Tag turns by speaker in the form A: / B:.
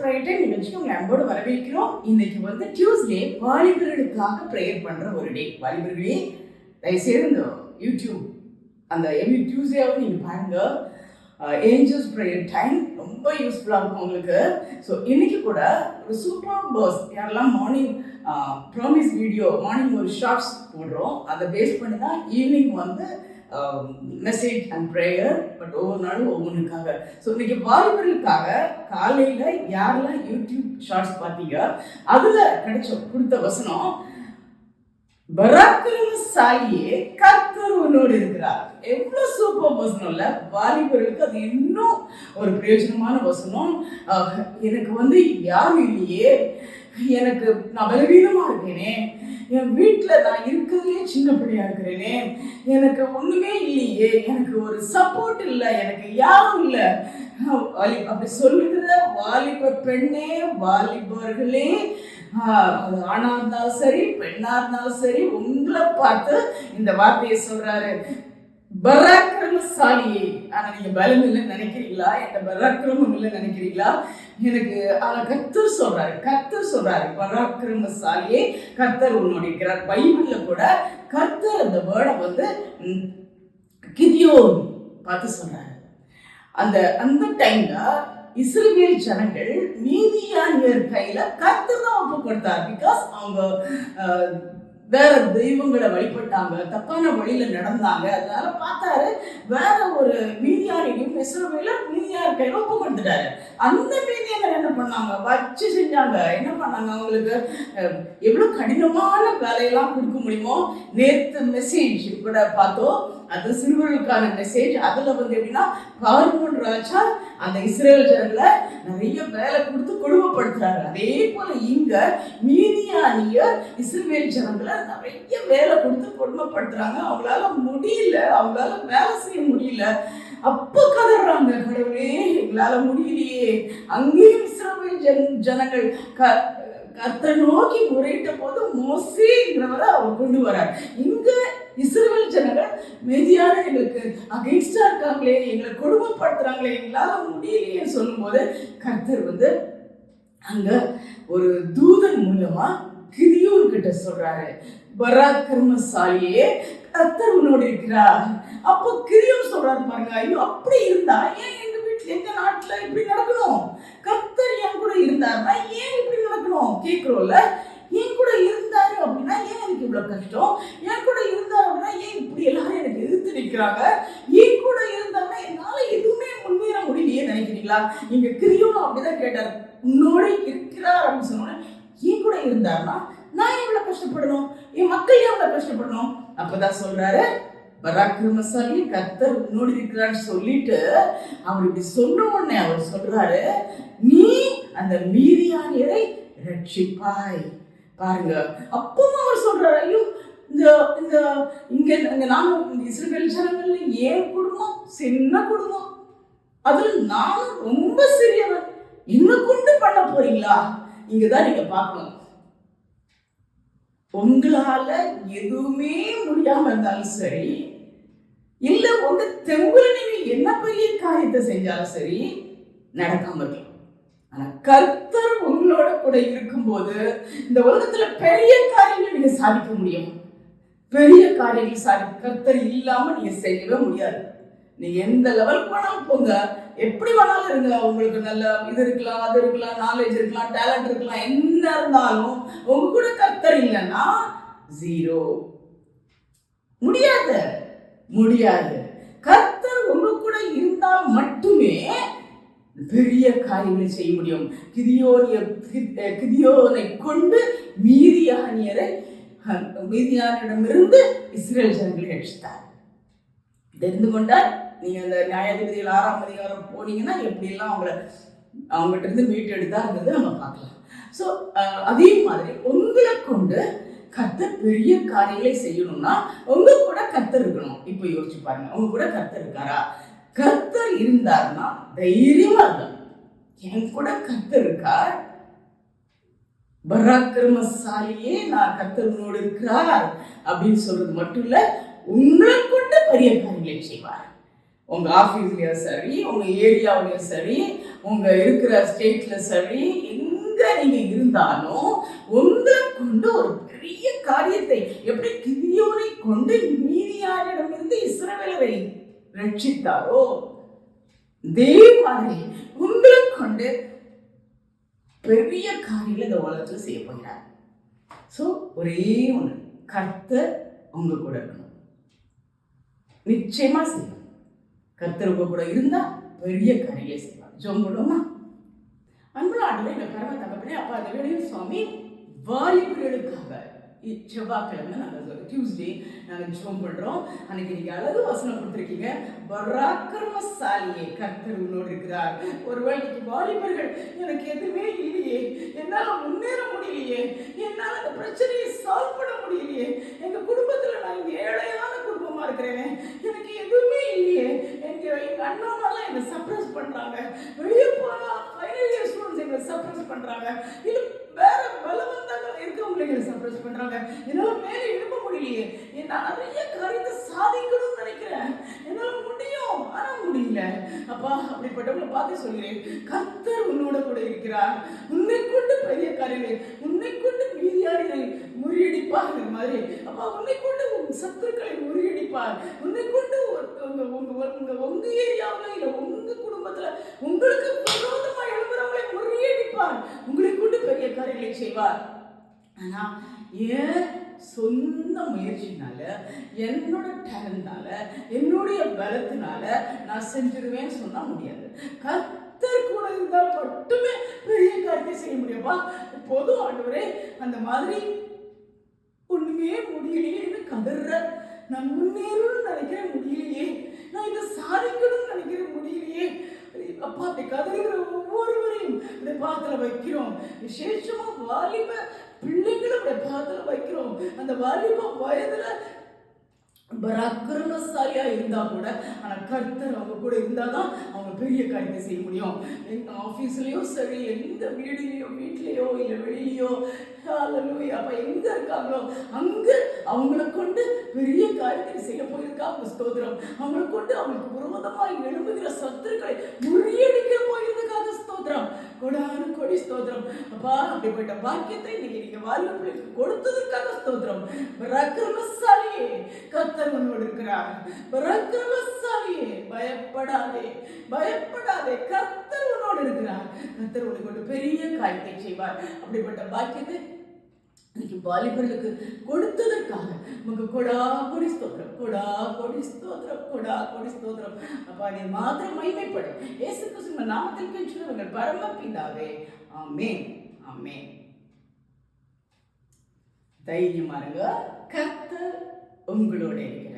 A: Prayer time நிகழ்ச்சிக்கு உங்களை அன்போடு வரவேற்கிறோம். இன்னைக்கு வந்து டியூஸ்டே வாலிபர்களுக்காக ப்ரேயர் பண்ற ஒரு டே. வாலிபர்களே தயவுசெய்து இந்த யூடியூப் அந்த எவ்ரி டியூஸ்டேவாவது நீங்க பாருங்க. ஏஞ்சல்ஸ் ப்ரேயர் டைம் ரொம்ப யூஸ்ஃபுல்லாக இருக்கும் உங்களுக்கு. ஸோ இன்னைக்கு கூட ஒரு சூப்பர் பர்ஸ் யாரெல்லாம் மார்னிங் ப்ராமிஸ் வீடியோ மார்னிங் ஒரு ஷார்ட்ஸ் போடுறோம், அதை பேஸ் பண்ணி தான் ஈவினிங் வந்து மெசேஜ் அண்ட் ப்ரேயர். பட் ஒவ்வொரு நாளும் ஒவ்வொன்றுக்காக. ஸோ இன்னைக்கு வாலிபர்களுக்காக காலையில் யாரெல்லாம் யூடியூப் ஷார்ட்ஸ் பார்த்தீங்க அதில் கொடுத்த வசனம், பராக்கிரமசாலியே கர்த்தர் உன்னோடு இருக்கிறார். எவ்வளவு சூப்பர் வசனம் இல்ல? வாலிபர்களுக்கு அது இன்னும் ஒரு பிரயோஜனமான வசனம். எனக்கு வந்து யாரும் இல்லையே, எனக்கு நான் பலவீனமா இருக்கேனே, என் வீட்டில் நான் இருக்கிறதுலே சின்ன பிள்ளையா இருக்கிறேனே, எனக்கு ஒண்ணுமே இல்லையே, எனக்கு ஒரு சப்போர்ட் இல்லை, எனக்கு யாரும் இல்லை அப்படி சொல்லுகிற வாலிப பெண்ணே, வாலிபர்களே, ஆணா இருந்தாலும் சரி பெண்ணா இருந்தாலும் சரி, உங்களை பார்த்து இந்த வார்த்தையை சொல்றாரு, பராக்கிரமசாலியே. ஆனா நீங்க பலம் இல்லைன்னு நினைக்கிறீங்களா? என்ற பராக்கிரமம் இல்லைன்னு நினைக்கிறீங்களா? எனக்கு ஆனா கர்த்தர் சொல்றாரு பராக்கிரமசாலியே கர்த்தர் உன்னோடு இருக்கிறார். பைபிள்ல கூட கர்த்தர் அந்த வேர்டை வந்து கிதியோன் பார்த்து சொல்றாரு. அந்த டைம்ல இஸ்ரவேல் ஜனங்கள் மீதியானியர் கையில கர்த்தர் தான் ஒப்பு கொடுத்தார். பிகாஸ் அவங்க வேற தெய்வங்களை வழிபட்டாங்க, தப்பான வழியில நடந்தாங்க. அதனால பார்த்தாரு வேற ஒரு மீதியானையும் இஸ்ரவேலர் மீதியார் கையில ஒப்பு கொடுத்துட்டாரு. அந்த மீதியானர் என்ன பண்ணாங்க? வச்சு செஞ்சாங்க. என்ன பண்ணாங்க? அவங்களுக்கு எவ்வளவு கடினமான வேலையெல்லாம் கொடுக்க முடியுமோ. நேற்று மெசேஜ் கூட பார்த்தோம், அது சிறுவர்களுக்கான மெசேஜ். அதுல வந்து எப்படின்னா, பார்வோன் ராஜா அந்த இஸ்ரேல் ஜனங்களை நிறைய வேலை கொடுத்து கொடுமைப்படுத்துறாரு. அதே போல இங்க மீதியானியர் இஸ்ரேல் ஜனங்களை நிறைய வேலை கொடுத்து கொடுமைப்படுத்துறாங்க. அவங்களால முடியல, அவங்களால வேலை செய்ய முடியல. அப்ப கதறாங்க, கடவுளே எங்களால முடியலையே. அங்கேயும் இஸ்ரவேல் ஜனங்கள் கர்த்தரை நோக்கி முறையிட்ட போது மோசேங்கிறவரை அவர் கொண்டு வரார். இங்க இஸ்ரவேல் ஜனங்கள் மீதியான எங்களுக்கு அகைன்ஸ்டா இருக்காங்களே, எங்களை கொடுமைப்படுத்துறாங்களே, எங்களால முடியலையேன்னு சொல்லும் போது கர்த்தர் வந்து அங்க ஒரு தூதன் மூலமா கிதியோன் கிட்ட சொல்றாரு, பராக்கிரமசாலியே கர்த்தர் உன்னோடு இருக்கிறார். அப்போ கிதியோன் சொல்றாரு பாருங்க, ஐயோ அப்படி இருந்தா ஏன் எங்க நாட்டுல இப்படி நடக்கணும்? கர்த்தர் என் கூட இருந்தாருன்னா ஏன் இப்படி நடக்கணும் கேட்கிறோம்ல. என் கூட இருந்தாரு அப்படின்னா ஏன் எனக்கு இவ்வளவு கஷ்டம்? என் கூட இருந்தாரு அப்படின்னா ஏன் இப்படி எல்லாரும் எனக்கு எதிர்த்து நிற்கிறாங்க? என் கூட இருந்தாருன்னா என்னால எதுவுமே முன்னேற முடியலையே நினைக்கிறீங்களா? இங்க கிதியோன் அப்படிதான் கேட்டார், உன்னோட இருக்கிறார் அப்படின்னு சொன்னோன்னே, என் கூட இருந்தாருன்னா நான் எவ்வளவு கஷ்டப்படணும், என் மக்கள் எவ்வளவு கஷ்டப்படணும்? அப்பதான் சொல்றாரு, பராக்கிரமசாலி கர்த்தர் உன்னோடு இருக்கிறான்னு சொல்லிட்டு அவர் இப்படி சொன்ன உடனே அவர் சொல்றாரு, நீ அந்த மீதியானியரை ரட்சிப்பாய். பாருங்க, அப்பவும் அவர் சொல்றாரு, ஐயோ இந்த இங்க நானும் இஸ்ரவேல் ஜனங்கள்ல ஏன் குடும்பம் சின்ன குடும்பம், அதுல நானும் ரொம்ப சிறியவன், இன்னும் கொண்டு பண்ண போறீங்களா? இங்கதான் நீங்க பார்க்கணும். உங்களால எதுவுமே முடியாம இருந்தாலும் சரி, இல்ல உங்க தெம்புல நீங்க என்ன பெரிய காரியத்தை செஞ்சாலும் சரி நடக்காம இருக்கலாம். ஆனா கர்த்தர் உங்களோட கூட இருக்கும்போது இந்த உலகத்துல பெரிய காரியங்களை நீங்க சாதிக்க முடியும். பெரிய காரியங்களை கர்த்தர் இல்லாம நீங்க செய்யவே முடியாது. நீங்க எந்த லெவலுக்கு வேணாலும் போங்க, எப்படி வேணாலும் இருங்க, உங்களுக்கு நல்ல இது இருக்கலாம், அது இருக்கலாம், நாலேஜ் இருக்கலாம், டேலண்ட் இருக்கலாம், என்ன இருந்தாலும் உங்க கூட கர்த்தர் இல்லைன்னா ஜீரோ. முடியாது. கர்த்தர் உங்க கூட இருந்தால் மட்டுமே பெரிய காரியங்களை செய்ய முடியும். கிதியோனை கொண்டு மீதியானிடமிருந்து இஸ்ரேல் ஜனங்களை ரட்சித்தார். தெரிந்து கொண்டார். நீங்க அந்த நியாயாதிபதிகள் 6ஆம் அதிகாரம் போனீங்கன்னா எப்படிலாம் அவங்ககிட்ட இருந்து மீட் எடுத்தாருங்கிறது நம்ம பார்க்கலாம். ஸோ அதே மாதிரி உங்களை கொண்டு கர்த்தர் பெரிய காரியங்களை செய்யணும்னா உங்க கூட கர்த்தர் இருக்கணும். இப்போ யோசிச்சு பாருங்க, உங்க கூட கர்த்தர் இருக்காரா? கர்த்தர் இருந்தாருன்னா தைரியமா இருக்கும். என் கூட கர்த்தர் இருக்கார், பராக்கிரமசாலியே நான் கர்த்தரோடு இருக்கிறார் அப்படின்னு சொல்றது மட்டும் இல்ல, உங்களை கொண்டு பெரிய காரியங்களை செய்வார். உங்க ஆஃபீஸ்லயும் சரி, உங்க ஏரியாவிலையும் சரி, உங்க இருக்கிற ஸ்டேட்ல சரி, எங்க நீங்க இருந்தாலும் உங்களை கொண்டு ஒரு பெரிய காரியத்தை எப்படி கிதியோனை கொண்டு மீதியானிடமிருந்து இஸ்ரவேலரை ரட்சித்தாரோ, அதே மாதிரி உங்களை கொண்டு பெரிய காரியங்களை இந்த உலகத்தில் செய்ய போகிறார். ஸோ ஒரே ஒன்று, கர்த்தர் உங்க கூட இருக்கணும். நிச்சயமா செய்யணும். கர்த்தர் உங்க கூட இருந்தா பெரிய காரியங்களை செய்யலாம். ஜெபம் பண்ணுவோமா? அன்புள்ள ஆண்டவரே, எங்க பரம தகப்பனே, அப்பா அந்த வேளையில் சுவாமி வாலிபர்களுக்காக செவ்வாய்க்கிழமை நாங்கள் டியூஸ்டே நாங்கள் ஜெபம் பண்ணுறோம். அன்னைக்கு நீங்கள் அழகு வசனம் கொடுத்துருக்கீங்க, பராக்கிரமசாலியே கர்த்தர் உன்னோடு இருக்கிறார். ஒருவேளை இன்னைக்கு வாலிபர்கள் எனக்கு எதுவுமே இல்லையே, என்னால் முன்னேற முடியலையே, என்னால் அந்த பிரச்சனையை சால்வ் பண்ண முடியலையே, எங்கள் குடும்பத்தில் நான் ஏழையான குடும்பமாக இருக்கிறேன், எனக்கு எதுவுமே இல்லையே, எங்கள் அண்ணாமெல்லாம் என்னை சப்ரஸ் பண்ணுறாங்க, வெளியே போனால் ஃபைனல் இயர் ஸ்டூடெண்ட்ஸ் எங்களை சப்ரஸ் பண்ணுறாங்க, இல்லை வேற பலவந்தங்கள் இருக்கவங்களை சப்ரஸ் பண்றாங்க, என்னால மேலே எழுப்ப முடியலையே, நான் நிறைய காரியத்தை சாதிக்கணும்னு நினைக்கிறேன், என்னால முடியும் ஆனா முடியல. அப்பா அப்படிப்பட்டவங்களை பார்த்து சொல்கிறேன், கர்த்தர் உன்னோட கூட இருக்கிறார். உன்னை கொண்டு பெரிய காரியங்களை, உன்னை கொண்டு மீதியாடிகளை முறியடிப்பார் மாதிரி. அப்பா உன்னை கொண்டு உன் சத்துருக்களை முறியடிப்பார். உன்னை கொண்டு உங்க ஏரியாவில் இல்லை உங்க குடும்பத்துல உங்களுக்கு விரோதமா எழுப்புறவங்களை முறியடிப்பார். உங்களை கொண்டு பெரிய காரியங்களை செய்வார். ஆனா ஏன் சொந்த முயற்சினால, என்னோட டேலண்டால, என்னுடைய பலத்தினால நான் செஞ்சிருவேன்னு சொன்னா முடியாது. கர்த்தர் கூட இருந்தால் மட்டுமே பெரிய காரியத்தை செய்ய முடியுமா? பொது ஆண்டவரே, அந்த மாதிரி ஒண்ணுமே முடியலையேன்னு கதற, நான் முன்னேறணும்னு நினைக்கிறேன் முடியலையே, நான் இதை சாதிக்கணும்னு நினைக்கிறேன் முடியலையே, அப்பா அப்படி கதறுகிற ஒவ்வொருவரையும் இந்த பாத்துல வைக்கிறோம். விசேஷமா வாலிப பிள்ளைகளை இந்த பாத்துல வைக்கிறோம். அந்த வாலிப வயதுல பராக்கிரமசாலியா இருந்தா கூட, ஆனா கர்த்தர் அவங்க கூட இருந்தாதான் அவங்க பெரிய காரியத்தை செய்ய முடியும். எங்க ஆபீஸ்லயோ சரி, எந்த வீட்லயோ இல்ல வெளியிலயோ, அப்ப எங்க இருக்காங்களோ அங்க அவங்களை கொண்டு பெரிய காரியத்தை செய்ய போயிருக்காங்க. ஸ்தோத்திரம். அவங்களை கொண்டு அவங்களுக்கு விரோதமாய் எழும்புகிற சத்துருக்களை முறியடிக்க போயிருக்காங்க. ஸ்தோத்திரம். கொடான கொடி ஸ்தோத்திரம். அப்பா அப்படிப்பட்ட பாக்கியத்தை இன்னைக்கு நீங்க வாலிபர்களுக்கு கொடுத்ததற்காக ஸ்தோத்திரம். பராக்கிரமசாலியே கர்த்தர் உன்னோடு இருக்கிறார். பராக்கிரமசாலியே பயப்படாதே, பயப்படாதே, கர்த்தர் உன்னோடு இருக்கிறார். கர்த்தர் உன்னை கொண்டு பெரிய காரியத்தை செய்வார். அப்படிப்பட்ட பாக்கியத்தை இன்னைக்கு வாலிபர்களுக்கு கொடுத்ததற்காக உங்க கொடா கொடி ஸ்தோத்திரம், கொடா கொடி ஸ்தோத்திரம், கொடா கொடி ஸ்தோத்திரம். அப்பா நீ மாத்திரம் மகிமைப்படும். இயேசு கிறிஸ்துவின் நாமத்தில் கெஞ்சுகிறவர்கள் பரமபிதாவே, ஆமென், ஆமென். தைரியமா இருங்க, கர்த்தர் உங்களோட இருக்கிறார்.